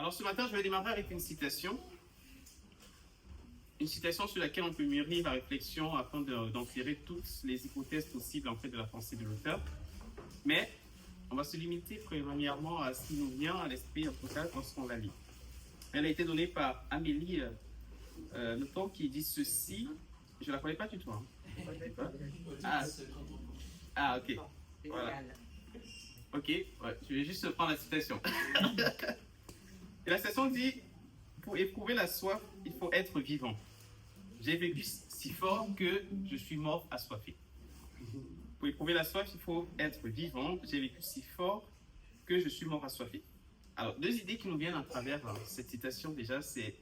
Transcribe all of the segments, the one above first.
Alors ce matin, je vais démarrer avec une citation sur laquelle on peut mûrir la réflexion afin d'en tirer toutes les hypothèses possibles en fait de la pensée de l'auteur. Mais on va se limiter premièrement à ce qui nous vient à l'esprit en tout cas lorsqu'on la lit. Elle a été donnée par Amélie Nothomb qui dit ceci. Je ne la connais pas du tout. Hein. Ah, ok. Voilà. Ok, ouais, je vais juste prendre la citation. Et la citation dit, pour éprouver la soif, il faut être vivant. J'ai vécu si fort que je suis mort assoiffé. Pour éprouver la soif, il faut être vivant. J'ai vécu si fort que je suis mort assoiffé. Alors, deux idées qui nous viennent à travers cette citation déjà, c'est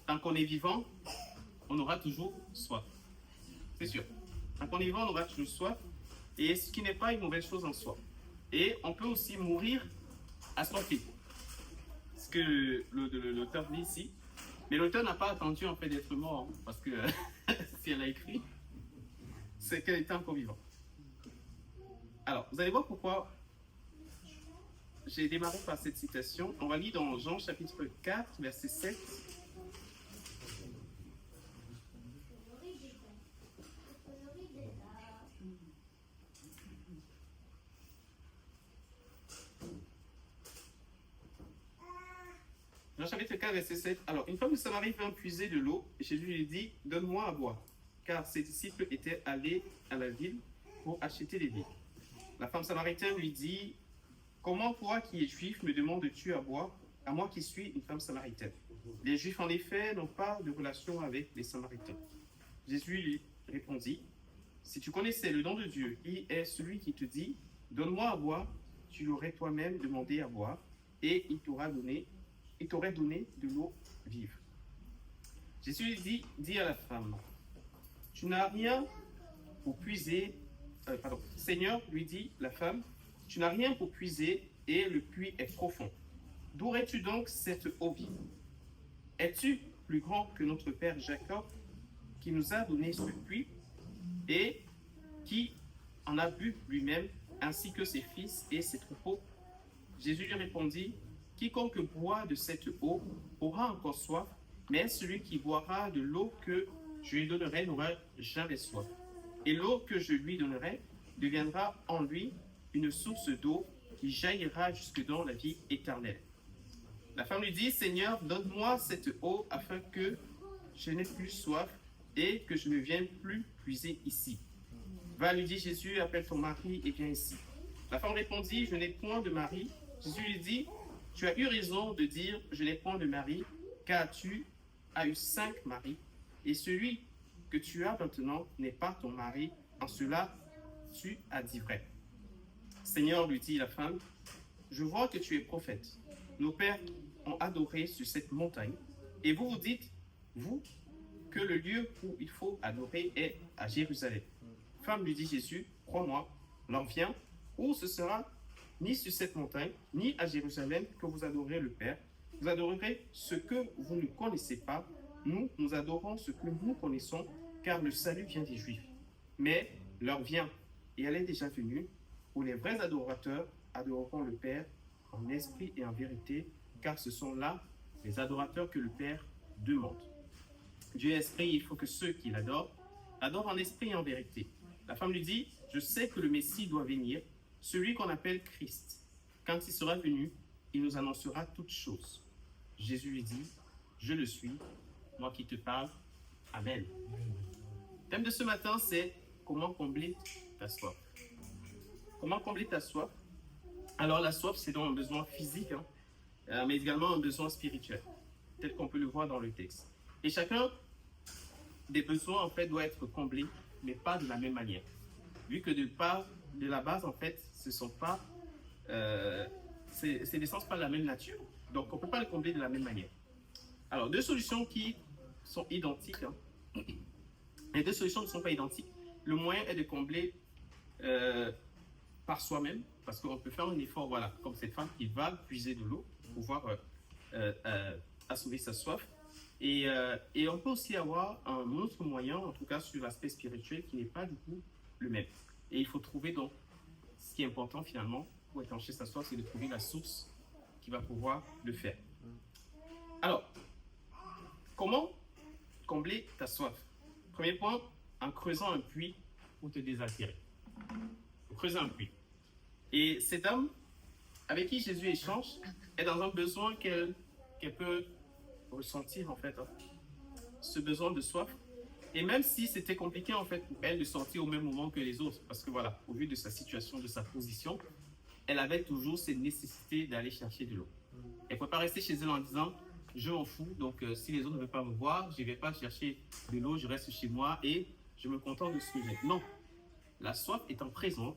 tant qu'on est vivant, on aura toujours soif. C'est sûr. Tant qu'on est vivant, on aura toujours soif. Et ce qui n'est pas une mauvaise chose en soi. Et on peut aussi mourir assoiffé. Ce que l'auteur dit ici. Mais l'auteur n'a pas attendu en fait d'être mort, hein, parce que si elle a écrit, c'est qu'elle était encore vivante. Alors, vous allez voir pourquoi j'ai démarré par cette citation. On va lire dans Jean chapitre 4, verset 7. Jean chapitre 4, verset 7. Alors, une fois que le Samaritain vint puiser de l'eau, Jésus lui dit, donne-moi à boire. Car ses disciples étaient allés à la ville pour acheter des vivres. La femme samaritaine lui dit, comment toi qui es juif me demandes-tu à boire, à moi qui suis une femme samaritaine? Les juifs en effet n'ont pas de relation avec les samaritains. Jésus lui répondit, si tu connaissais le don de Dieu, qui est celui qui te dit, donne-moi à boire, tu l'aurais toi-même demandé à boire, et il t'aurait donné de l'eau vive. Jésus lui dit à la femme, tu n'as rien pour puiser, Seigneur, lui dit la femme, tu n'as rien pour puiser et le puits est profond. D'où aurais-tu donc cette eau vive? Es-tu plus grand que notre père Jacob qui nous a donné ce puits et qui en a bu lui-même ainsi que ses fils et ses troupeaux? Jésus lui répondit, quiconque boit de cette eau aura encore soif, mais celui qui boira de l'eau que je lui donnerai n'aura jamais soif. Et l'eau que je lui donnerai deviendra en lui une source d'eau qui jaillira jusque dans la vie éternelle. La femme lui dit, Seigneur, donne-moi cette eau afin que je n'ai plus soif et que je ne vienne plus puiser ici. Va, lui dit Jésus, appelle ton mari et viens ici. La femme répondit, je n'ai point de mari. Jésus lui dit, tu as eu raison de dire, je n'ai point de mari, car tu as eu 5 maris, et celui que tu as maintenant n'est pas ton mari. En cela, tu as dit vrai. Seigneur, lui dit la femme, je vois que tu es prophète. Nos pères ont adoré sur cette montagne, et vous vous dites, vous, que le lieu où il faut adorer est à Jérusalem. Femme, lui dit Jésus, crois-moi, l'heure vient où ce sera ni sur cette montagne, ni à Jérusalem que vous adorerez le Père. Vous adorerez ce que vous ne connaissez pas. Nous adorons ce que nous connaissons, car le salut vient des Juifs. Mais l'heure vient, et elle est déjà venue, où les vrais adorateurs adoreront le Père en esprit et en vérité, car ce sont là les adorateurs que le Père demande. Dieu est esprit, il faut que ceux qui l'adorent adorent en esprit et en vérité. La femme lui dit, je sais que le Messie doit venir, celui qu'on appelle Christ. Quand il sera venu, il nous annoncera toutes choses. Jésus lui dit, je le suis, moi qui te parle. Amen. Le thème de ce matin, c'est comment combler ta soif. Comment combler ta soif? Alors la soif, c'est donc un besoin physique, mais également un besoin spirituel, tel qu'on peut le voir dans le texte. Et chacun des besoins, en fait, doit être comblé, mais pas de la même manière. Vu que de la base, en fait, ce sont pas, c'est l'essence pas de la même nature. Donc, on ne peut pas les combler de la même manière. Alors, deux solutions qui sont identiques. Les deux solutions ne sont pas identiques. Le moyen est de combler par soi-même, parce qu'on peut faire un effort, voilà, comme cette femme qui va puiser de l'eau pour pouvoir assouver sa soif. Et on peut aussi avoir un autre moyen, en tout cas sur l'aspect spirituel, qui n'est pas du tout le même. Et il faut trouver donc, ce qui est important finalement pour étancher sa soif, c'est de trouver la source qui va pouvoir le faire. Alors, comment combler ta soif? Premier point, en creusant un puits pour te désaltérer. Creuser un puits. Et cette dame avec qui Jésus échange est dans un besoin qu'elle peut ressentir en fait, hein. Ce besoin de soif. Et même si c'était compliqué en fait pour elle de sortir au même moment que les autres, parce que voilà, au vu de sa situation, de sa position, elle avait toujours cette nécessité d'aller chercher de l'eau. Elle ne pouvait pas rester chez elle en disant je m'en fous, donc si les autres ne veulent pas me voir, je ne vais pas chercher de l'eau, je reste chez moi et je me contente de ce que j'ai. Non, la soif étant présente,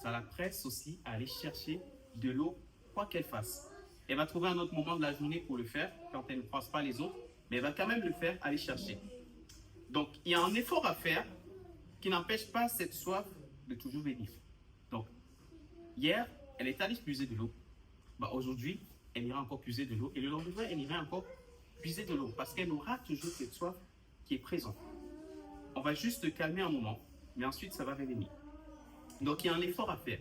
ça la presse aussi à aller chercher de l'eau, quoi qu'elle fasse. Elle va trouver un autre moment de la journée pour le faire, quand elle ne croise pas les autres, mais elle va quand même le faire, aller chercher. Donc, il y a un effort à faire qui n'empêche pas cette soif de toujours venir. Donc, hier, elle est allée puiser de l'eau. Aujourd'hui, elle ira encore puiser de l'eau. Et le lendemain, elle ira encore puiser de l'eau. Parce qu'elle aura toujours cette soif qui est présente. On va juste calmer un moment, mais ensuite, ça va revenir. Donc, il y a un effort à faire.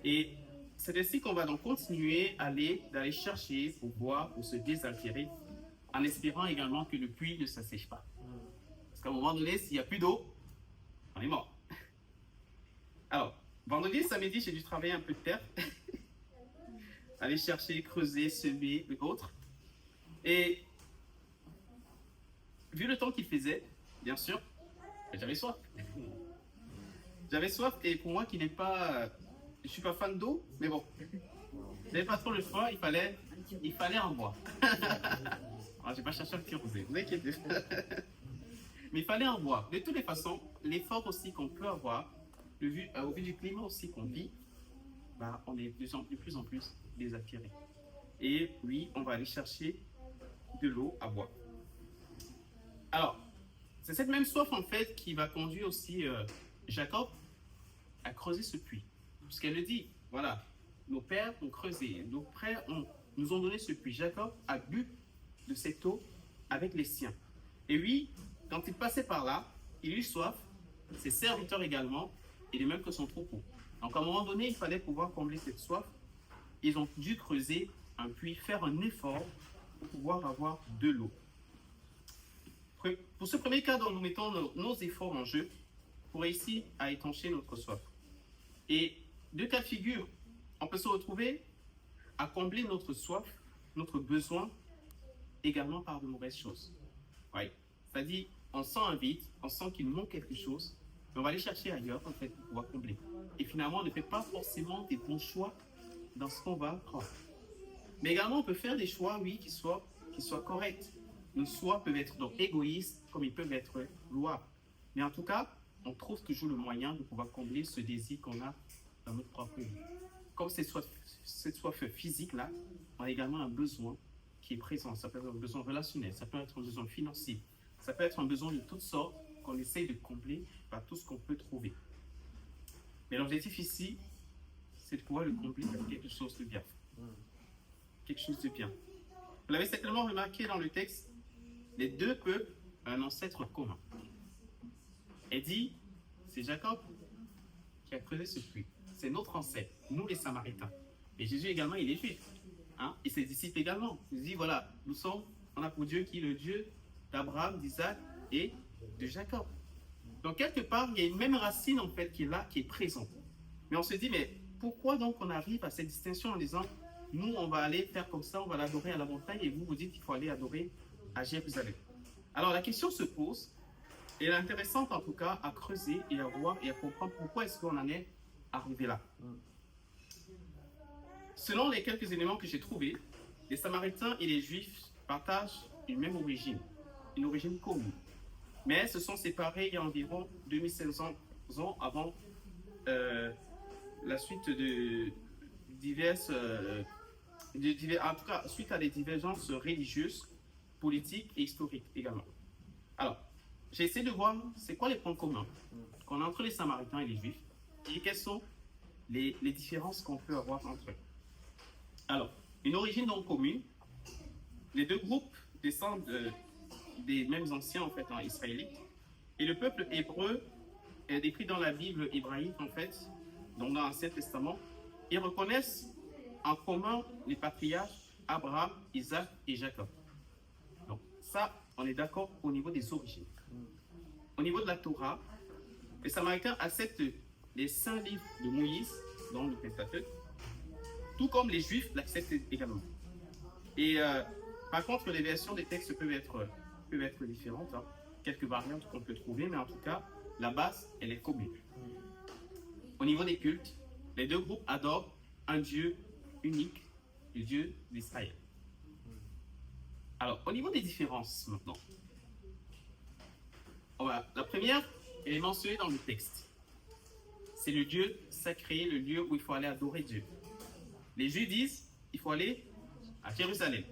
Et c'est ainsi qu'on va donc continuer d'aller chercher pour boire, pour se désaltérer, en espérant également que le puits ne s'assèche pas. Parce qu'à un moment donné, s'il n'y a plus d'eau, on est mort. Alors, vendredi, samedi, j'ai dû travailler un peu de terre. Aller chercher, creuser, semer et autres. Et vu le temps qu'il faisait, bien sûr, j'avais soif. J'avais soif et pour moi qui n'ai pas... je ne suis pas fan d'eau, mais bon. J'avais pas trop le choix, il fallait en boire. Alors, j'ai pas cherché un petit rosé, vous inquiétez. Mais il fallait en boire. De toutes les façons, l'effort aussi qu'on peut avoir, au vu du climat aussi qu'on vit, on est de plus en plus désattiré. Et oui, on va aller chercher de l'eau à boire. Alors, c'est cette même soif en fait qui va conduire aussi Jacob à creuser ce puits. Puisqu'elle le dit, voilà, nos pères ont creusé, nos pères nous ont donné ce puits. Jacob a bu de cette eau avec les siens. Et oui, quand il passait par là, il eut soif, ses serviteurs également, et de même que son troupeau. Donc à un moment donné, il fallait pouvoir combler cette soif. Ils ont dû creuser un puits, faire un effort pour pouvoir avoir de l'eau. Pour ce premier cas, nous mettons nos efforts en jeu pour réussir à étancher notre soif. Et deux cas de figure, on peut se retrouver à combler notre soif, notre besoin, également par de mauvaises choses. Oui. C'est-à-dire, on sent un vide, on sent qu'il manque quelque chose, mais on va aller chercher ailleurs en fait, pour pouvoir combler. Et finalement, on ne fait pas forcément des bons choix dans ce qu'on va prendre. Mais également, on peut faire des choix, oui, qui soient corrects. Nos choix peuvent être donc égoïstes, comme ils peuvent être louables. Mais en tout cas, on trouve toujours le moyen de pouvoir combler ce désir qu'on a dans notre propre vie. Comme cette soif physique-là, on a également un besoin qui est présent. Ça peut être un besoin relationnel, ça peut être un besoin financier, ça peut être un besoin de toutes sortes qu'on essaye de combler par tout ce qu'on peut trouver. Mais l'objectif ici, c'est de pouvoir le combler par quelque chose de bien. Quelque chose de bien. Vous l'avez certainement remarqué dans le texte, les deux peuples ont un ancêtre commun. Elle dit, c'est Jacob qui a creusé ce puits. C'est notre ancêtre, nous les Samaritains. Et Jésus également, il est juif. Hein? Et ses disciples également. Il dit, voilà, on a pour Dieu qui est le Dieu d'Abraham, d'Isaac et de Jacob. Donc quelque part, il y a une même racine en fait qui est là, qui est présente. Mais on se dit, mais pourquoi donc on arrive à cette distinction en disant, nous on va aller faire comme ça, on va l'adorer à la montagne et vous dites qu'il faut aller adorer à Jérusalem. Alors la question se pose, et elle est intéressante en tout cas à creuser et à voir et à comprendre pourquoi est-ce qu'on en est arrivé là. Selon les quelques éléments que j'ai trouvés, les Samaritains et les Juifs partagent une même origine, une origine commune. Mais se sont séparés il y a environ 2500 ans avant la suite de diverses... en tout cas, suite à des divergences religieuses, politiques et historiques également. Alors, j'ai essayé de voir c'est quoi les points communs qu'on a entre les Samaritains et les Juifs et quelles sont les différences qu'on peut avoir entre eux. Alors, une origine donc commune, les deux groupes descendent des mêmes anciens en fait israélites et le peuple hébreu est décrit dans la Bible hébraïque en fait, donc dans l'Ancien Testament, ils reconnaissent en commun les patriarches Abraham, Isaac et Jacob. Ça, on est d'accord au niveau des origines. Au niveau de la Torah, les Samaritains acceptent les 5 livres de Moïse, dans le Pentateuque, tout comme les Juifs l'acceptent également. Et par contre, les versions des textes peuvent être différentes. Hein. Quelques variantes qu'on peut trouver, mais en tout cas, la base, elle est commune. Au niveau des cultes, les deux groupes adorent un Dieu unique, le Dieu d'Israël. Alors, au niveau des différences maintenant, la première, elle est mentionnée dans le texte. C'est le Dieu sacré, le lieu où il faut aller adorer Dieu. Les Juifs disent qu'il faut aller à Jérusalem.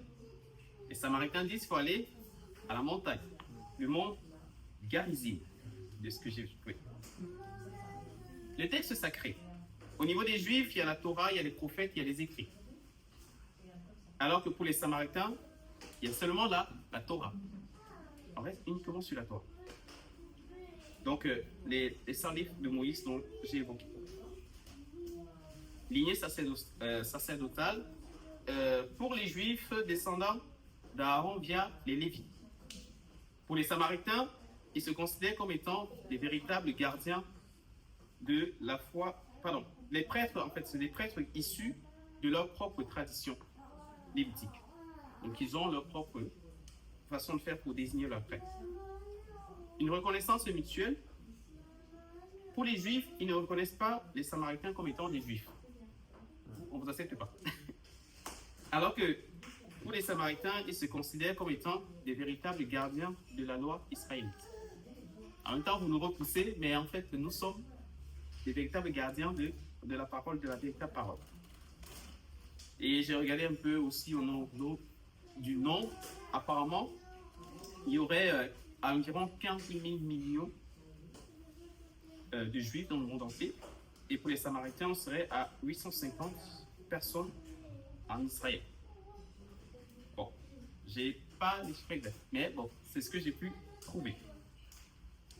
Les Samaritains disent qu'il faut aller à la montagne, le mont Garizim, de ce que j'ai vu. Le texte sacré. Au niveau des Juifs, il y a la Torah, il y a les prophètes, il y a les écrits. Alors que pour les Samaritains, il y a seulement la Torah. On reste uniquement sur la Torah. Donc, les 100 livres de Moïse dont j'ai évoqué. Lignée sacerdotale, pour les Juifs descendants d'Aaron via les Lévites. Pour les Samaritains, ils se considèrent comme étant les véritables gardiens de la foi. Pardon, les prêtres, en fait, c'est des prêtres issus de leur propre tradition lévitique. Donc, ils ont leur propre façon de faire pour désigner leurs prêtres. Une reconnaissance mutuelle. Pour les Juifs, ils ne reconnaissent pas les Samaritains comme étant des Juifs. On ne vous accepte pas. Alors que pour les Samaritains, ils se considèrent comme étant des véritables gardiens de la loi israélite. En même temps, vous nous repoussez, mais en fait, nous sommes des véritables gardiens de la parole, de la véritable parole. Et j'ai regardé un peu aussi au nom du nom. Apparemment, il y aurait environ 15 000 millions de Juifs dans le monde entier. Et pour les Samaritains, on serait à 850 personnes en Israël. Bon, j'ai pas les chiffres exacts, mais bon, c'est ce que j'ai pu trouver.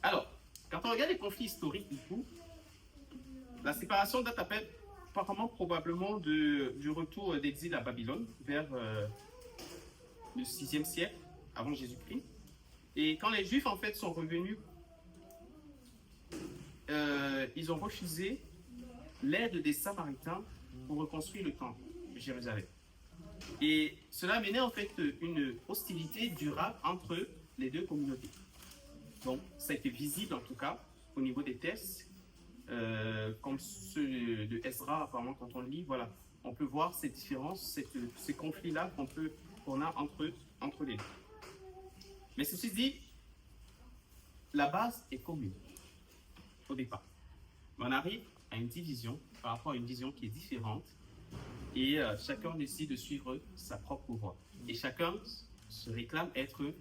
Alors, quand on regarde les conflits historiques, du coup, la séparation date apparemment probablement du retour d'exil à Babylone vers le 6e siècle avant Jésus-Christ. Et quand les Juifs en fait sont revenus, ils ont refusé l'aide des Samaritains pour reconstruire le temple de Jérusalem. Et cela amenait en fait une hostilité durable entre les deux communautés. Donc ça a été visible en tout cas au niveau des textes, comme ceux de Ezra, apparemment quand on le lit, voilà, on peut voir ces différences, ces conflits-là qu'on a entre les deux. Mais ceci dit, la base est commune au départ. Mais on arrive à une division par rapport à une vision qui est différente et chacun décide de suivre sa propre voie. Et chacun se réclame être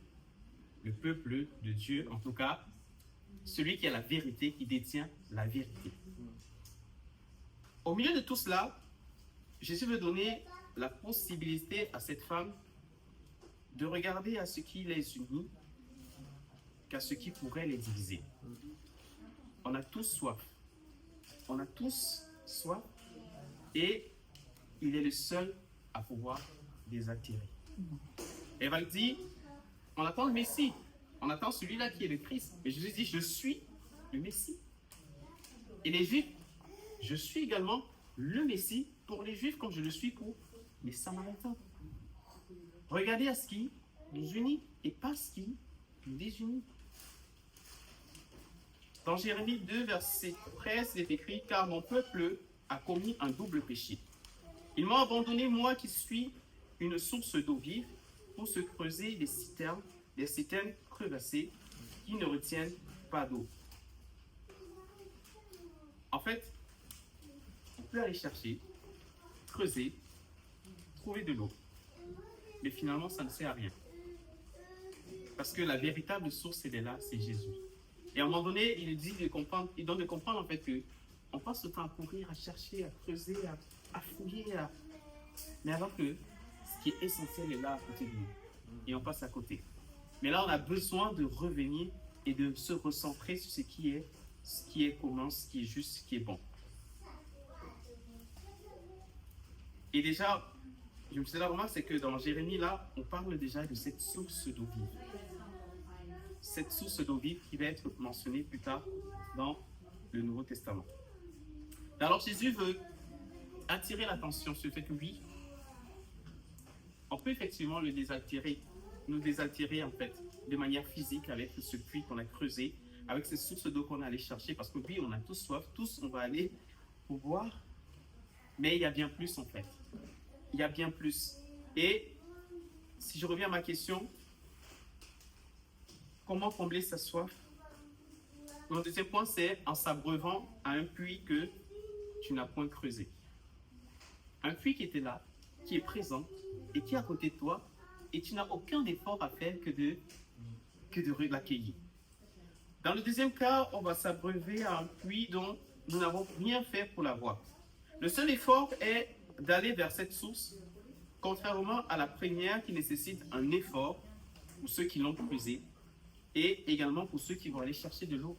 le peuple de Dieu, en tout cas celui qui a la vérité, qui détient la vérité. Au milieu de tout cela, Jésus veut donner la possibilité à cette femme de regarder à ce qui les unit qu'à ce qui pourrait les diviser. On a tous soif. On a tous soif et il est le seul à pouvoir les attirer. Elle va dire, on attend le Messie, on attend celui-là qui est le Christ. Et Jésus dit, je suis le Messie. Et les Juifs, je suis également le Messie pour les Juifs comme je le suis pour les Samaritains. Regardez à ce qui nous unit et pas ce qui nous désunit. Dans Jérémie 2, verset 13, il est écrit « Car mon peuple a commis un double péché. Ils m'ont abandonné, moi qui suis une source d'eau vive, pour se creuser des citernes crevassées qui ne retiennent pas d'eau. » En fait, on peut aller chercher, creuser, trouver de l'eau. Mais finalement, ça ne sert à rien. Parce que la véritable source, elle est là, c'est Jésus. Et à un moment donné, il donne de comprendre en fait qu'on passe le temps à courir, à chercher, à creuser, à fouiller, mais alors que ce qui est essentiel est là à côté de nous. Et on passe à côté. Mais là, on a besoin de revenir et de se recentrer sur ce qui est commun, ce qui est juste, ce qui est bon. Et déjà, je me faisais la remarque, c'est que dans Jérémie, là, on parle déjà de cette source d'eau vive. Cette source d'eau vive qui va être mentionnée plus tard dans le Nouveau Testament. Alors Jésus veut attirer l'attention sur le fait que oui, on peut effectivement le désaltérer, nous désaltérer en fait de manière physique avec ce puits qu'on a creusé, avec ces sources d'eau qu'on a allé chercher, parce que oui, on a tous soif, tous on va aller pour boire, mais il y a bien plus en fait. Il y a bien plus. Et si je reviens à ma question, comment combler sa soif? Mon deuxième point, c'est en s'abreuvant à un puits que tu n'as point creusé. Un puits qui était là, qui est présent et qui est à côté de toi, et tu n'as aucun effort à faire que de l'accueillir. Dans le deuxième cas, on va s'abreuver à un puits dont nous n'avons rien fait pour l'avoir. Le seul effort est d'aller vers cette source, contrairement à la première qui nécessite un effort pour ceux qui l'ont creusé et également pour ceux qui vont aller chercher de l'eau.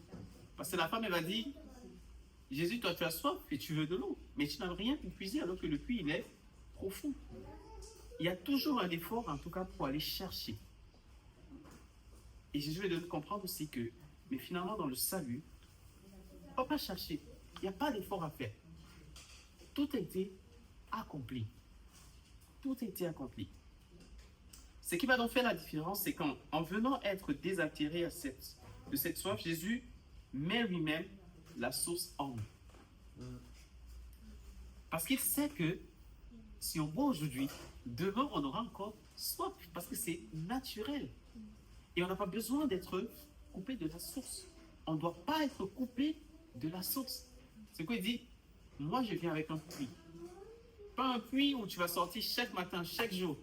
Parce que la femme, elle va dire, Jésus, toi tu as soif et tu veux de l'eau, mais tu n'as rien pour puiser alors que le puits, il est profond. Il y a toujours un effort, en tout cas, pour aller chercher. Et Jésus veut nous comprendre aussi que, mais finalement, dans le salut, on ne va pas chercher. Il n'y a pas d'effort à faire. Tout a été accompli. Tout a été accompli. Ce qui va donc faire la différence, c'est qu'en venant être désaltéré de cette soif, Jésus met lui-même la source en nous. Parce qu'il sait que si on boit aujourd'hui, demain on aura encore soif, parce que c'est naturel. Et on n'a pas besoin d'être coupé de la source. On ne doit pas être coupé de la source. C'est quoi il dit? Moi je viens avec un puits. Pas un puits où tu vas sortir chaque matin, chaque jour,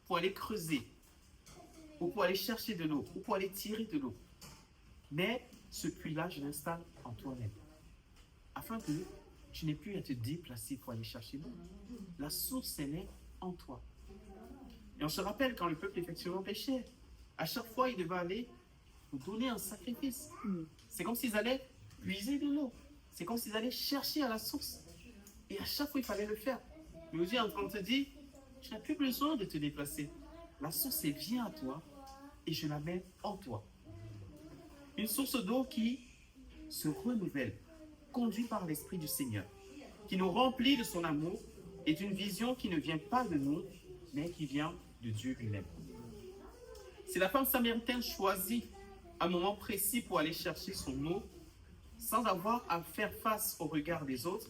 pour aller creuser, ou pour aller chercher de l'eau, ou pour aller tirer de l'eau. Mais ce puits-là, je l'installe en toi-même. Afin que tu n'aies plus à te déplacer pour aller chercher l'eau. La source, elle est en toi. Et on se rappelle quand le peuple effectivement péchait. À chaque fois, il devait aller pour donner un sacrifice. C'est comme s'ils allaient puiser de l'eau. C'est comme s'ils allaient chercher à la source. Et à chaque fois, il fallait le faire. Mais Dieu est en train de te dire, tu n'as plus besoin de te déplacer. La source, elle vient à toi et je la mets en toi. Une source d'eau qui se renouvelle, conduite par l'Esprit du Seigneur, qui nous remplit de son amour et d'une vision qui ne vient pas de nous, mais qui vient de Dieu lui-même. Si la femme samaritaine choisit un moment précis pour aller chercher son eau, sans avoir à faire face au regard des autres,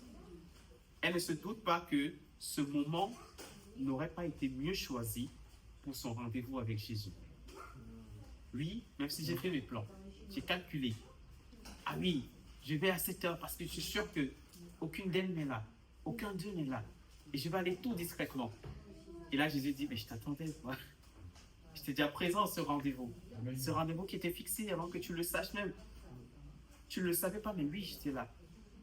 elle ne se doute pas que ce moment n'aurait pas été mieux choisi pour son rendez-vous avec Jésus. Oui, même si j'ai fait mes plans, j'ai calculé. Ah oui, je vais à cette heure parce que je suis sûr qu'aucune d'elles n'est là, aucun d'eux n'est là. Et je vais aller tout discrètement. Et là, Jésus dit, mais je t'attendais, quoi. J'étais déjà présent à ce rendez-vous. Ce rendez-vous qui était fixé avant que tu le saches même. Tu ne le savais pas, mais oui, j'étais là.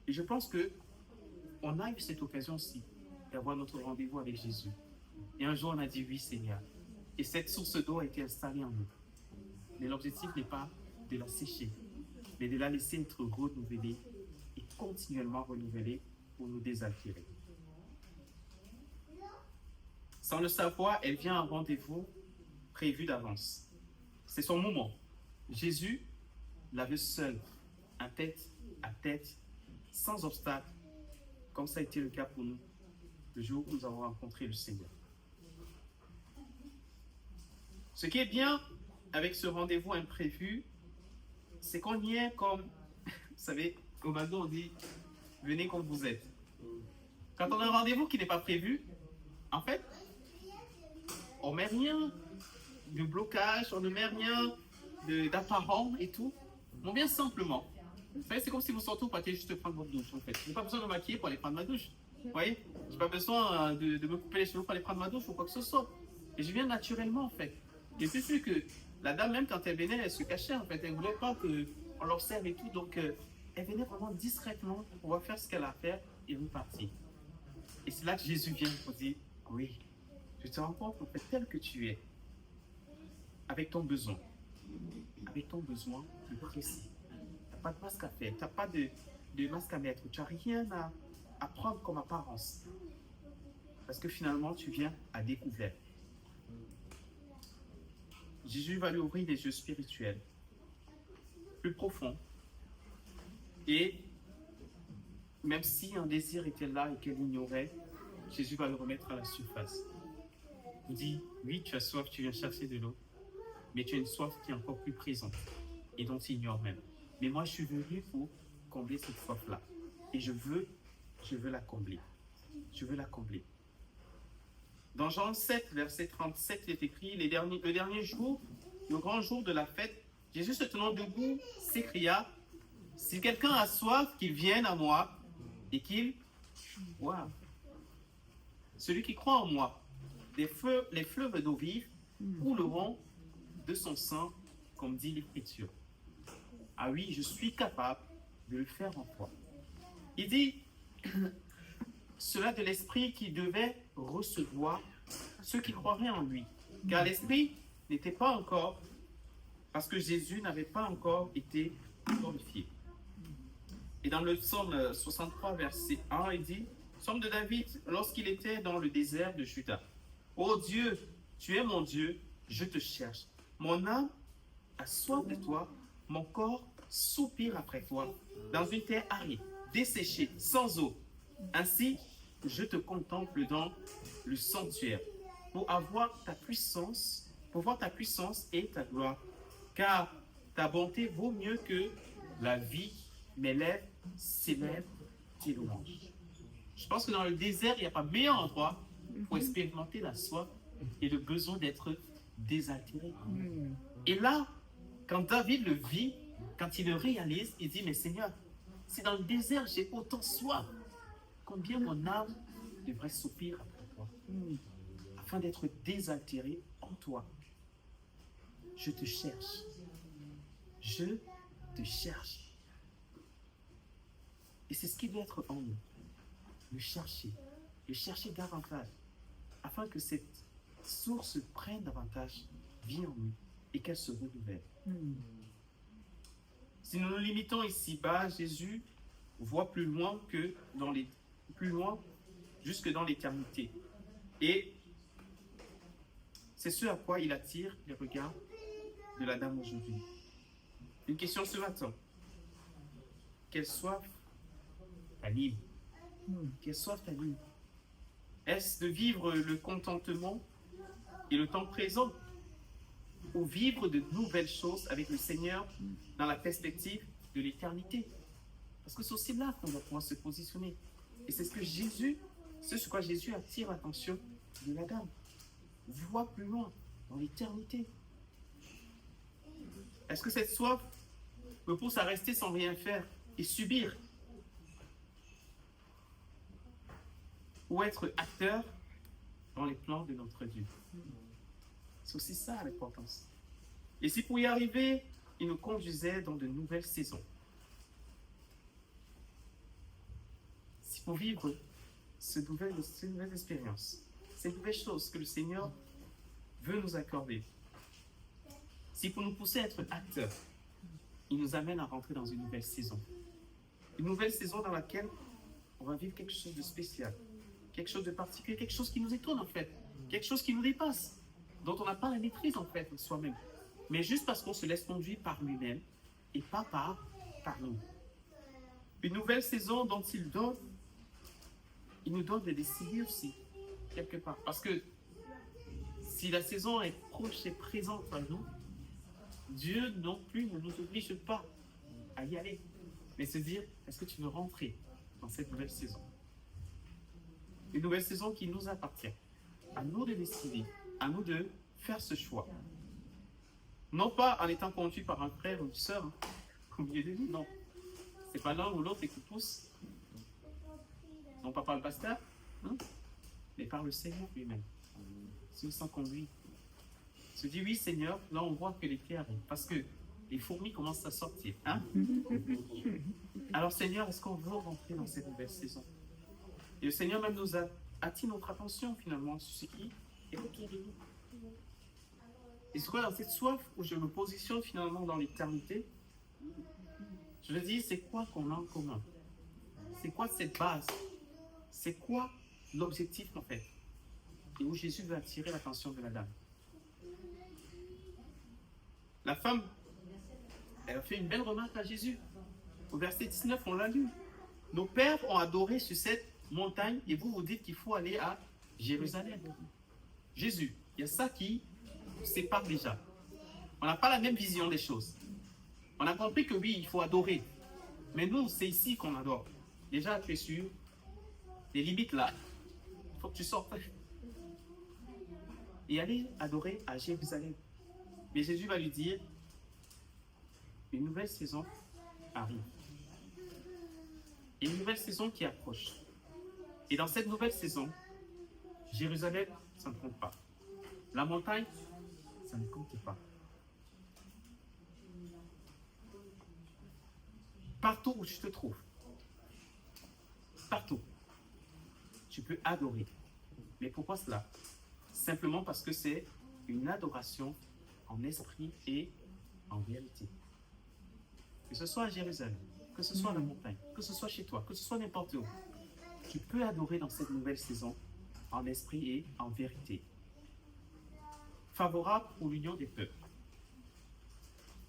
Et je pense qu'on a eu cette occasion aussi d'avoir notre rendez-vous avec Jésus. Et un jour, on a dit oui, Seigneur. Et cette source d'eau a été installée en nous. Mais l'objectif n'est pas de la sécher, mais de la laisser être renouvelée et continuellement renouvelée pour nous désaltérer. Sans le savoir, elle vient à un rendez-vous prévu d'avance. C'est son moment. Jésus la veut seule, à tête, sans obstacle, comme ça a été le cas pour nous, le jour où nous avons rencontré le Seigneur. Ce qui est bien avec ce rendez-vous imprévu, c'est qu'on y est comme, vous savez, au McDo on dit, venez comme vous êtes. Quand on a un rendez-vous qui n'est pas prévu, en fait, on ne met rien de blocage, on ne met rien d'apparent et tout. On vient simplement. Vous savez, c'est comme si vous sortez, vous partez juste prendre votre douche, en fait. Je n'ai pas besoin de me maquiller pour aller prendre ma douche. Vous voyez? Je n'ai pas besoin de me couper les cheveux pour aller prendre ma douche ou quoi que ce soit. Et je viens naturellement, en fait. Et c'est sûr que la dame, même quand elle venait, elle se cachait, en fait. Elle ne voulait pas qu'on l'observe et tout. Donc, elle venait vraiment discrètement pour pouvoir faire ce qu'elle a à faire et repartir. Et c'est là que Jésus vient pour dire, oui, je te rencontre, en fait, tel que tu es, avec ton besoin le précis. Tu n'as pas de masque à faire, tu n'as pas de masque à mettre, tu n'as rien à prendre comme apparence. Parce que finalement, tu viens à découvert. Jésus va lui ouvrir des yeux spirituels, plus profonds. Et même si un désir était là et qu'elle ignorait, Jésus va le remettre à la surface. Il dit, oui, tu as soif, tu viens chercher de l'eau, mais tu as une soif qui est encore plus présente et dont tu ignores même. Mais moi, je suis venu pour combler cette soif-là. Et je veux la combler. Je veux la combler. Dans Jean 7, verset 37, il est écrit, le dernier jour, le grand jour de la fête, Jésus se tenant debout s'écria, si quelqu'un a soif, qu'il vienne à moi et qu'il boive. Celui qui croit en moi, les fleuves d'eau vive couleront de son sang, comme dit l'Écriture. Ah oui, je suis capable de le faire en toi. Il dit cela de l'Esprit qui devait recevoir ceux qui croiraient en lui. Car l'Esprit n'était pas encore, parce que Jésus n'avait pas encore été glorifié. Et dans le psaume 63, verset 1, il dit, psaume de David, lorsqu'il était dans le désert de Juda. Ô Dieu, tu es mon Dieu, je te cherche. Mon âme a soif de toi, mon corps soupire après toi, dans une terre aride, desséchée, sans eau. Ainsi, je te contemple dans le sanctuaire, pour voir ta puissance et ta gloire. Car ta bonté vaut mieux que la vie, mes lèvres s'élèvent tes louanges. Je pense que dans le désert, il n'y a pas meilleur endroit pour expérimenter la soif et le besoin d'être désaltéré. Et là, quand David le vit, quand il le réalise, il dit, mais Seigneur, si dans le désert j'ai autant soif, combien mon âme devrait soupirer après toi, afin d'être désaltéré en toi. Je te cherche. Je te cherche. Et c'est ce qui doit être en nous. Le chercher davantage, afin que cette source prenne davantage vie en nous et qu'elle se renouvelle. Si nous nous limitons ici-bas, Jésus voit plus loin jusque dans l'éternité. Et c'est ce à quoi il attire les regards de la dame aujourd'hui. Une question ce matin. Quelle soif t'anime? Quelle soif t'anime? Est-ce de vivre le contentement et le temps présent, ou vivre de nouvelles choses avec le Seigneur dans la perspective de l'éternité? Parce que c'est aussi là qu'on va pouvoir se positionner. Et c'est ce quoi Jésus attire l'attention de la dame. Vois plus loin, dans l'éternité. Est-ce que cette soif me pousse à rester sans rien faire et subir? Ou être acteur dans les plans de notre Dieu? C'est aussi ça l'importance. Et si pour y arriver, il nous conduisait dans de nouvelles saisons. Si pour vivre ces nouvelles expériences, ces nouvelles choses que le Seigneur veut nous accorder, si pour nous pousser à être acteurs, il nous amène à rentrer dans une nouvelle saison. Une nouvelle saison dans laquelle on va vivre quelque chose de spécial, quelque chose de particulier, quelque chose qui nous étonne en fait, quelque chose qui nous dépasse, dont on n'a pas la maîtrise en fait de soi-même. Mais juste parce qu'on se laisse conduire par lui-même et pas par nous. Une nouvelle saison dont il nous donne de décider aussi, quelque part. Parce que si la saison est proche et présente à nous, Dieu non plus ne nous oblige pas à y aller. Mais se dire, est-ce que tu veux rentrer dans cette nouvelle saison? Une nouvelle saison qui nous appartient. À nous de décider, à nous de faire ce choix. Non pas en étant conduit par un frère ou une sœur, au milieu de nous, non. C'est pas l'un ou l'autre qui pousse. Non pas par le pasteur, hein, mais par le Seigneur lui-même. Si on s'en conduit. Se dit oui Seigneur, là on voit que les pierres arrivent, parce que les fourmis commencent à sortir. Hein? Alors Seigneur, est-ce qu'on veut rentrer dans cette nouvelle saison? Et le Seigneur même nous a attire notre attention finalement sur ce qui est autour de nous. Et c'est quoi dans cette soif où je me positionne finalement dans l'éternité? Je me dis, c'est quoi qu'on a en commun? C'est quoi cette base? C'est quoi l'objectif en fait? et où Jésus veut attirer l'attention de la dame. La femme, elle a fait une belle remarque à Jésus. Au verset 19, on l'a lu. Nos pères ont adoré sur cette montagne et vous vous dites qu'il faut aller à Jérusalem. Jésus, il y a ça qui nous sépare déjà. On n'a pas la même vision des choses. On a compris que oui, il faut adorer. Mais nous, c'est ici qu'on adore. Déjà, tu es sûr, les limites là, il faut que tu sortes. Et aller adorer à Jérusalem. Mais Jésus va lui dire, une nouvelle saison arrive. Et une nouvelle saison qui approche. Et dans cette nouvelle saison, Jérusalem, ça ne compte pas. La montagne, ça ne compte pas. Partout où tu te trouves, partout, tu peux adorer. Mais pourquoi cela? Simplement parce que c'est une adoration en esprit et en vérité. Que ce soit à Jérusalem, que ce soit à la montagne, que ce soit chez toi, que ce soit n'importe où, tu peux adorer dans cette nouvelle saison en esprit et en vérité. Favorable pour l'union des peuples.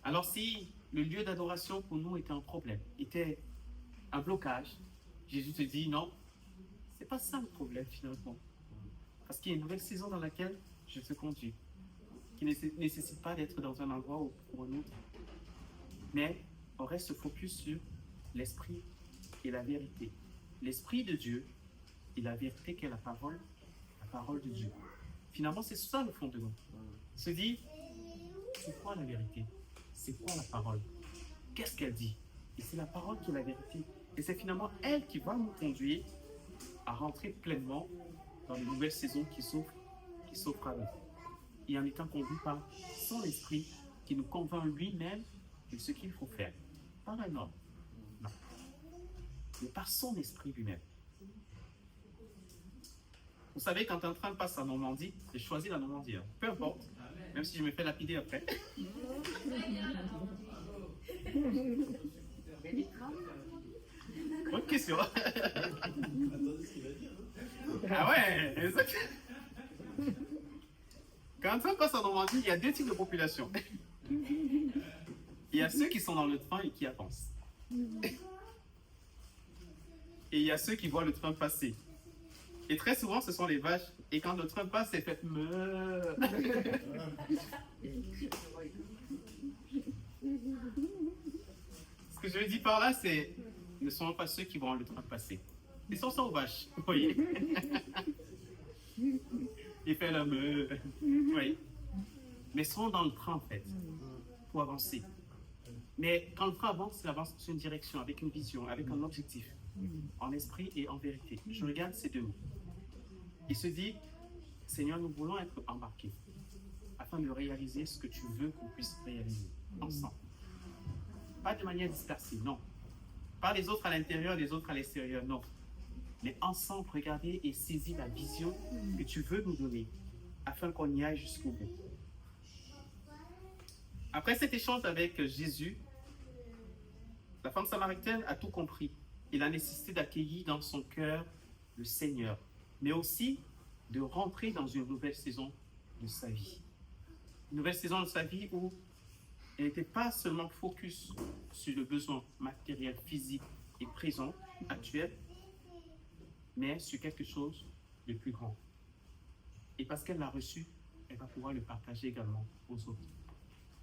Alors si le lieu d'adoration pour nous était un problème, était un blocage, Jésus te dit non, c'est pas ça le problème finalement. Parce qu'il y a une nouvelle saison dans laquelle je te conduis, qui ne nécessite pas d'être dans un endroit ou un autre. Mais on reste focus sur l'esprit et la vérité. L'esprit de Dieu et la vérité qu'est la parole de Dieu. Finalement, c'est ça le fond de nous. Se dit, c'est quoi la vérité? C'est quoi la parole? Qu'est-ce qu'elle dit? Et c'est la parole qui est la vérité. Et c'est finalement elle qui va nous conduire à rentrer pleinement dans les nouvelles saisons qui s'offrent à nous. Et en étant conduit par son esprit qui nous convainc lui-même de ce qu'il faut faire. Pas un homme, non. Mais par son esprit lui-même. Vous savez, quand un train passe en Normandie, j'ai choisi la Normandie. Hein. Peu importe, même si je me fais lapider après. Bonne question. Ah ouais, exactement. Quand un train passe en Normandie, il y a deux types de population. Il y a ceux qui sont dans le train et qui avancent. Et il y a ceux qui voient le train passer. Et très souvent, ce sont les vaches. Et quand le train passe, c'est fait meuh. Ce que je veux dire par là, c'est ne sont pas ceux qui voient le train passer. Ils sont sans vaches, vous voyez. Il fait le meuh. Vous voyez. Mais ils sont dans le train, en fait, pour avancer. Mais quand le train avance, il avance sur une direction, avec une vision, avec un objectif, en esprit et en vérité. Je regarde ces deux mots. Il se dit, Seigneur, nous voulons être embarqués afin de réaliser ce que tu veux qu'on puisse réaliser ensemble. Pas de manière dispersée, non. Pas les autres à l'intérieur, les autres à l'extérieur, non. Mais ensemble, regarder et saisir la vision que tu veux nous donner afin qu'on y aille jusqu'au bout. Après cet échange avec Jésus, la femme samaritaine a tout compris et la nécessité d'accueillir dans son cœur le Seigneur, mais aussi de rentrer dans une nouvelle saison de sa vie. Une nouvelle saison de sa vie où elle n'était pas seulement focus sur le besoin matériel, physique et présent, actuel, mais sur quelque chose de plus grand. Et parce qu'elle l'a reçu, elle va pouvoir le partager également aux autres.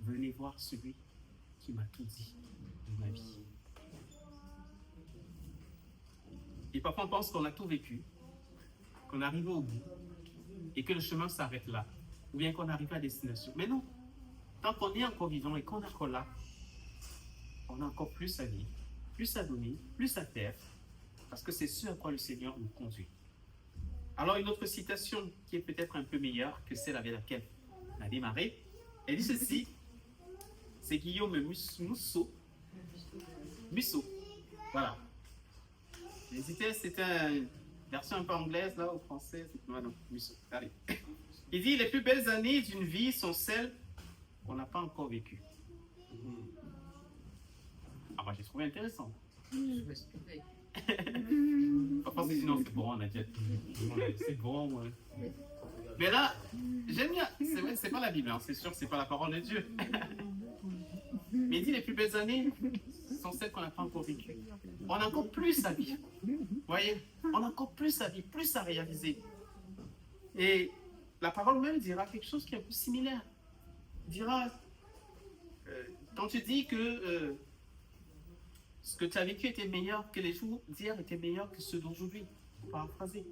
Venez voir celui qui m'a tout dit de ma vie. Et parfois on pense qu'on a tout vécu, qu'on arrive au bout et que le chemin s'arrête là, ou bien qu'on arrive à destination. Mais non, tant qu'on est encore vivant et qu'on est encore là, on a encore plus à vivre, plus à donner, plus à faire, parce que c'est ce à quoi le Seigneur nous conduit. Alors une autre citation qui est peut-être un peu meilleure que celle avec laquelle on a démarré, elle dit ceci, c'est Guillaume Musso, voilà. C'était une version un peu anglaise, là, au français. Non, Musso, allez. Il dit, les plus belles années d'une vie sont celles qu'on n'a pas encore vécues. Ah, moi, j'ai trouvé intéressant. Parfois, c'est dit, non, c'est bon, on a déjà... C'est bon, ouais. Mais là, j'aime bien. C'est vrai, c'est pas la Bible, hein. C'est sûr, c'est pas la parole de Dieu. Mais il dit les plus belles années sont celles qu'on n'a pas encore vécues. On a encore plus à vivre. Vous voyez, on a encore plus à vivre, plus à réaliser. Et la parole même dira quelque chose qui est un peu similaire. Il dira, quand tu dis que ce que tu as vécu était meilleur, que les jours d'hier étaient meilleurs que ceux d'aujourd'hui, paraphraser.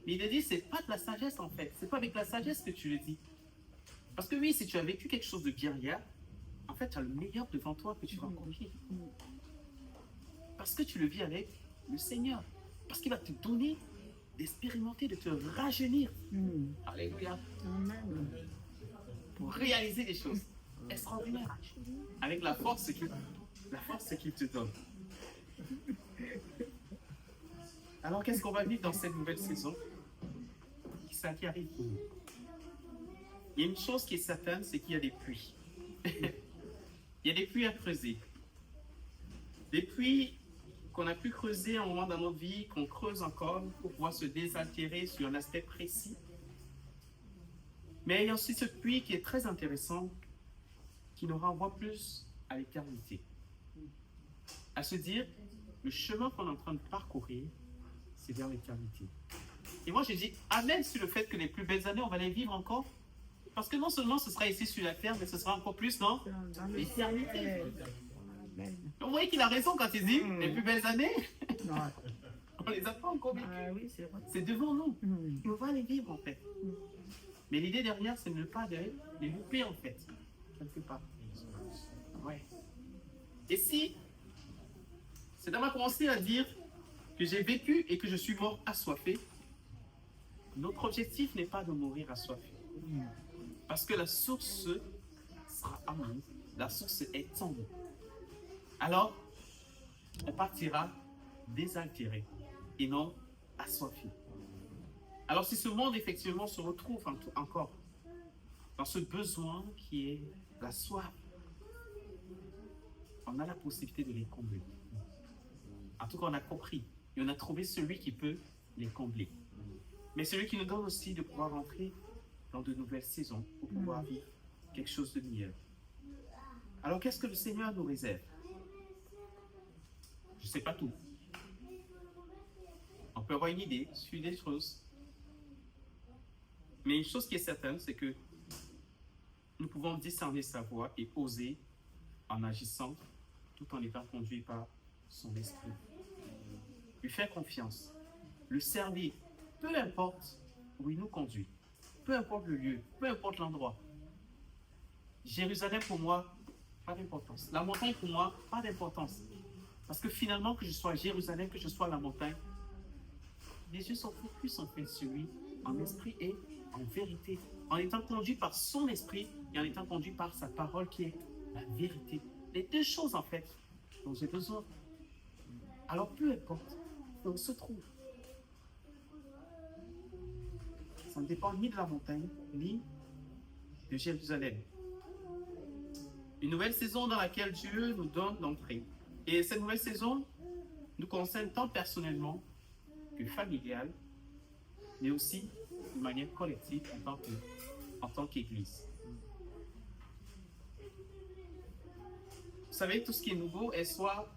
Mais il a dit, c'est pas de la sagesse en fait. C'est pas avec la sagesse que tu le dis. Parce que oui, si tu as vécu quelque chose de bien hier, en fait, tu as le meilleur devant toi que tu vas encore vivre. Parce que tu le vis avec le Seigneur. Parce qu'il va te donner d'expérimenter, de te rajeunir. Alléluia. Pour réaliser des choses extraordinaires. Avec la force qu'il te donne. Alors, qu'est-ce qu'on va vivre dans cette nouvelle saison? Ça qui arrive pour nous. Il y a une chose qui est certaine, c'est qu'il y a des puits. Il y a des puits à creuser. Des puits qu'on a pu creuser un moment dans notre vie, qu'on creuse encore pour pouvoir se désaltérer sur un aspect précis. Mais il y a aussi ce puits qui est très intéressant, qui nous renvoie plus à l'éternité. À se dire, le chemin qu'on est en train de parcourir, c'est vers l'éternité. Et moi, je dis amen sur le fait que les plus belles années, on va les vivre encore. Parce que non seulement ce sera ici sur la terre, mais ce sera encore plus dans l'éternité. Vous voyez qu'il a raison quand il dit les plus belles années, on les a pas encore vécues. C'est devant nous. On va les vivre en fait. Mais l'idée derrière, c'est de ne pas les louper en fait. Je ne sais pas. Ouais. Et si c'est dans ma commencé à dire que j'ai vécu et que je suis mort assoiffé, notre objectif n'est pas de mourir assoiffé. Parce que la source sera en nous. La source est en nous. Alors, on partira désaltéré et non assoiffé. Alors, si ce monde effectivement se retrouve encore dans ce besoin qui est la soif, on a la possibilité de les combler. En tout cas, on a compris et on a trouvé celui qui peut les combler. Mais celui qui nous donne aussi de pouvoir entrer dans de nouvelles saisons pour pouvoir vivre quelque chose de meilleur. Alors, qu'est-ce que le Seigneur nous réserve? Je ne sais pas tout. On peut avoir une idée sur des choses. Mais une chose qui est certaine, c'est que nous pouvons discerner sa voix et oser en agissant tout en étant conduit par son esprit. Lui faire confiance, le servir, peu importe où il nous conduit, peu importe le lieu, peu importe l'endroit. Jérusalem pour moi, pas d'importance. La montagne pour moi, pas d'importance. Parce que finalement, que je sois à Jérusalem, que je sois à la montagne, les yeux sont focus en fait sur lui, en esprit et en vérité, en étant conduit par son esprit et en étant conduit par sa parole qui est la vérité. Les deux choses en fait dont j'ai besoin. Alors peu importe où on se trouve, ça ne dépend ni de la montagne, ni de Jérusalem. Une nouvelle saison dans laquelle Dieu nous donne d'entrer. Et cette nouvelle saison nous concerne tant personnellement que familiale, mais aussi de manière collective en tant qu'Église. Vous savez, tout ce qui est nouveau est soit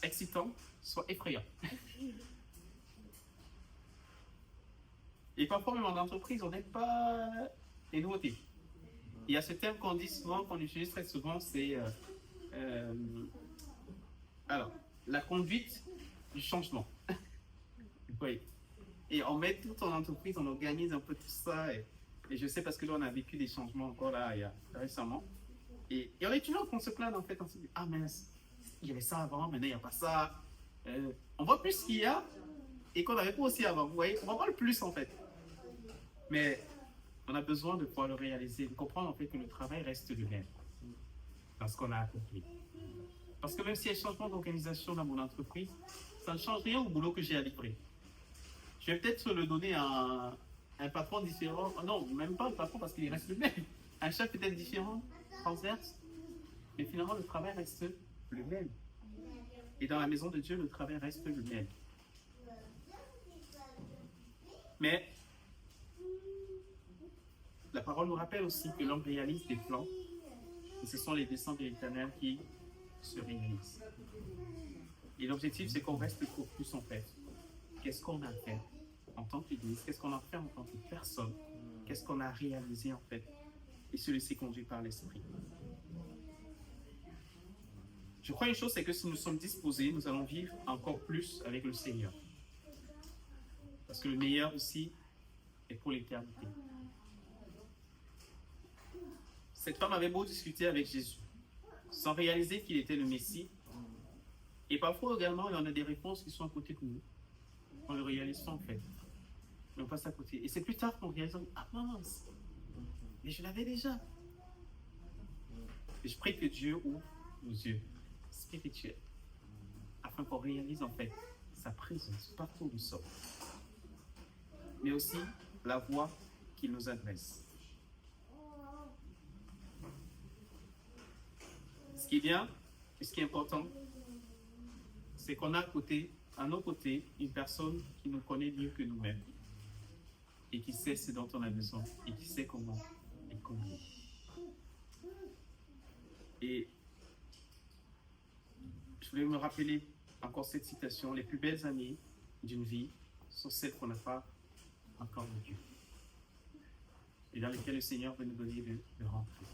excitant, soit effrayant. Et parfois, même en entreprise, on n'aime pas les nouveautés. Il y a ce terme qu'on dit souvent, qu'on utilise très souvent, c'est alors, la conduite du changement. Oui. Et on met tout en entreprise, on organise un peu tout ça. Et je sais parce que là, on a vécu des changements encore là, récemment. Et on est toujours qu'on se plaint en fait, on se dit, ah mince, il y avait ça avant, maintenant il n'y a pas ça. On voit plus ce qu'il y a et qu'on n'avait pas aussi avant. Vous voyez, on va voir le plus en fait. Mais on a besoin de pouvoir le réaliser, de comprendre en fait que le travail reste le même dans ce qu'on a accompli. Parce que même s'il y a un changement d'organisation dans mon entreprise, ça ne change rien au boulot que j'ai à livrer. Je vais peut-être le donner à un patron différent. Non, même pas le patron parce qu'il reste le même. Un chef peut-être différent, transverse. Mais finalement, le travail reste le même. Et dans la maison de Dieu, le travail reste le même. Mais la parole nous rappelle aussi que l'homme réalise des plans, et ce sont les desseins de l'Éternel qui se réalisent. Et l'objectif, c'est qu'on reste focus en fait. Qu'est-ce qu'on a fait en tant qu'Église? Qu'est-ce qu'on a fait en tant que personne? Qu'est-ce qu'on a réalisé en fait? Et se laisser conduire par l'Esprit. Je crois une chose, c'est que si nous sommes disposés, nous allons vivre encore plus avec le Seigneur. Parce que le meilleur aussi est pour l'éternité. Cette femme avait beau discuter avec Jésus, sans réaliser qu'il était le Messie. Et parfois également, il y en a des réponses qui sont à côté de nous. On ne le réalise pas en fait. Mais on passe à côté. Et c'est plus tard qu'on réalise, ah mince, mais je l'avais déjà. Et je prie que Dieu ouvre nos yeux spirituels, afin qu'on réalise en fait sa présence partout où nous sommes. Mais aussi la voix qu'il nous adresse. Ce qui est bien et ce qui est important, c'est qu'on a à nos côtés une personne qui nous connaît mieux que nous-mêmes et qui sait ce dont on a besoin et qui sait comment et comment. Et je voulais me rappeler encore cette citation: les plus belles années d'une vie sont celles qu'on n'a pas encore vécues et dans lesquelles le Seigneur veut nous donner de rentrer.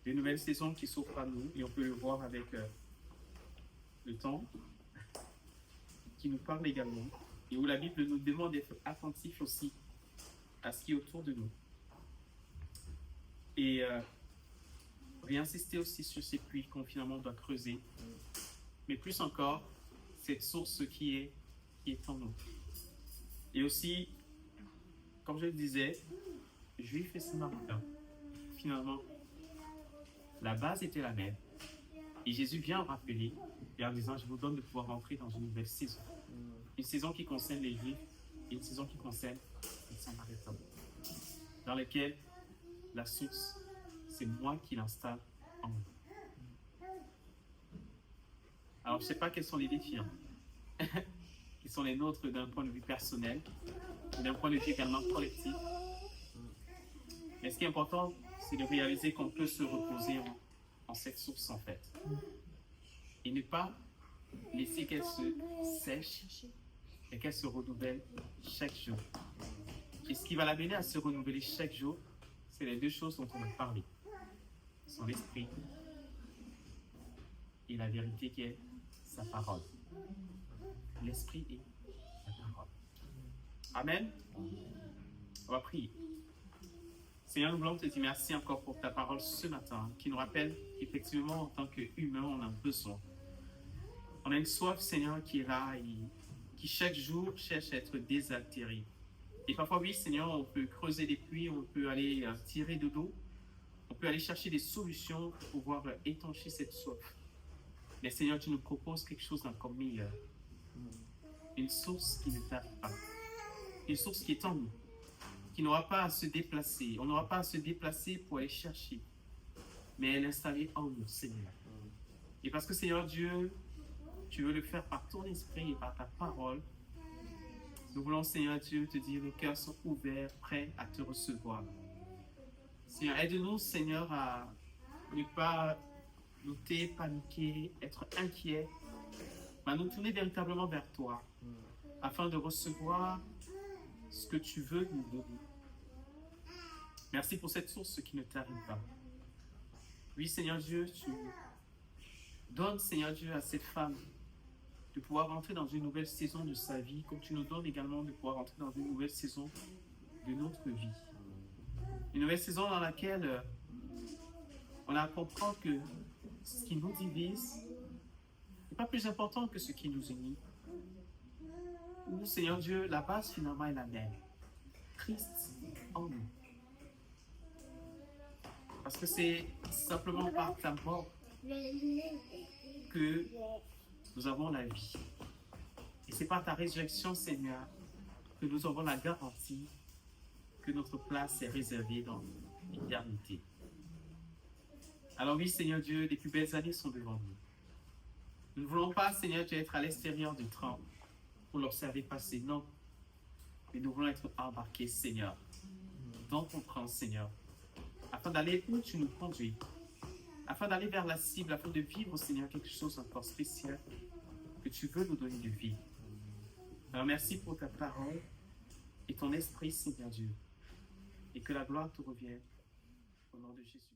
Des nouvelles saisons qui s'offrent à nous, et on peut le voir avec le temps qui nous parle également, et où la Bible nous demande d'être attentifs aussi à ce qui est autour de nous. Et réinsister aussi sur ces puits qu'on finalement doit creuser, mais plus encore, cette source qui est en nous. Et aussi, comme je le disais, Juifs et Samaritains, finalement, la base était la même. Et Jésus vient rappeler, et en disant, je vous donne de pouvoir entrer dans une nouvelle saison. Une saison qui concerne les Juifs, et une saison qui concerne les Samaritains, dans laquelle la source, c'est moi qui l'installe en vous. Alors, je ne sais pas quels sont les défis, qui sont les nôtres d'un point de vue personnel, et d'un point de vue également collectif. Mais ce qui est important, c'est de réaliser qu'on peut se reposer en cette source en fait. Et ne pas laisser qu'elle se sèche et qu'elle se renouvelle chaque jour. Et ce qui va l'amener à se renouveler chaque jour, c'est les deux choses dont on a parlé. Son esprit et la vérité qui est sa parole. L'esprit et la parole. Amen. On va prier. Seigneur, nous voulons te dire merci encore pour ta parole ce matin, qui nous rappelle qu'effectivement, en tant qu'humain, on a besoin. On a une soif, Seigneur, qui est là et qui chaque jour cherche à être désaltérée. Et parfois, oui, Seigneur, on peut creuser des puits, on peut aller tirer de l'eau, on peut aller chercher des solutions pour pouvoir étancher cette soif. Mais Seigneur, tu nous proposes quelque chose d'encore meilleur. Une source qui ne tarde pas. Une source qui est en nous, qui n'aura pas à se déplacer. On n'aura pas à se déplacer pour aller chercher, mais elle est installée en nous, Seigneur. Et parce que, Seigneur Dieu, tu veux le faire par ton esprit et par ta parole, nous voulons, Seigneur Dieu, te dire, nos cœurs sont ouverts, prêts à te recevoir. Seigneur, aide-nous, Seigneur, à ne pas douter, paniquer, être inquiets, mais à nous tourner véritablement vers toi, afin de recevoir ce que tu veux nous donner. Merci pour cette source qui ne t'arrive pas. Oui, Seigneur Dieu, tu donnes, Seigneur Dieu, à cette femme de pouvoir entrer dans une nouvelle saison de sa vie, comme tu nous donnes également de pouvoir entrer dans une nouvelle saison de notre vie. Une nouvelle saison dans laquelle on a à comprendre que ce qui nous divise n'est pas plus important que ce qui nous unit. Où, Seigneur Dieu, la base finalement est la même. Christ en nous. Parce que c'est simplement par ta mort que nous avons la vie. Et c'est par ta résurrection, Seigneur, que nous avons la garantie que notre place est réservée dans l'éternité. Alors oui, Seigneur Dieu, les plus belles années sont devant nous. Nous ne voulons pas, Seigneur Dieu, être à l'extérieur du train pour l'observer passer, non. Mais nous voulons être embarqués, Seigneur, dans ton train, Seigneur, afin d'aller où tu nous conduis, afin d'aller vers la cible, afin de vivre, Seigneur, quelque chose encore spécial que tu veux nous donner de vie. Alors merci pour ta parole et ton esprit, Seigneur Dieu, et que la gloire te revienne au nom de Jésus.